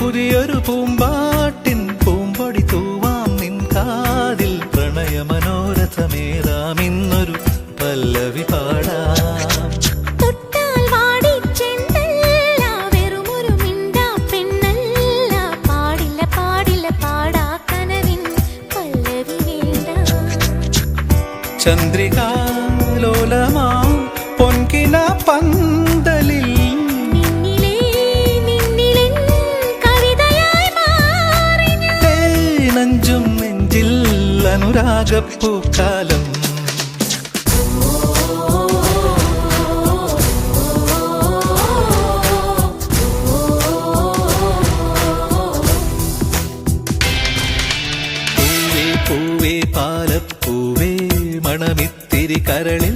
പുതിയൊരു പൂമ്പാട്ടിൻ പൂമ്പൊടി തൂവാം നിൻ കാതിൽ പ്രണയമനോരഥമേറാം ഇന്നൊരു പല്ലവി പാടാം. തൊട്ടാൽ വാടി ചെണ്ടല്ല വെറുമൊരു മിണ്ടാ പെണ്ണല്ല പാടില്ല പാടില്ല പാടാ കനവിൻ പല്ലവി വേണ്ട. ചന്ദ്രികാലോലമാം പൊൻകിന പന്തലിൽ നെഞ്ചും നെഞ്ചിൽ അനുരാഗപ്പൂക്കാലം. പൂവേ പൂവേ പാലപ്പൂവേ മണമിത്തിരി കരളിൽ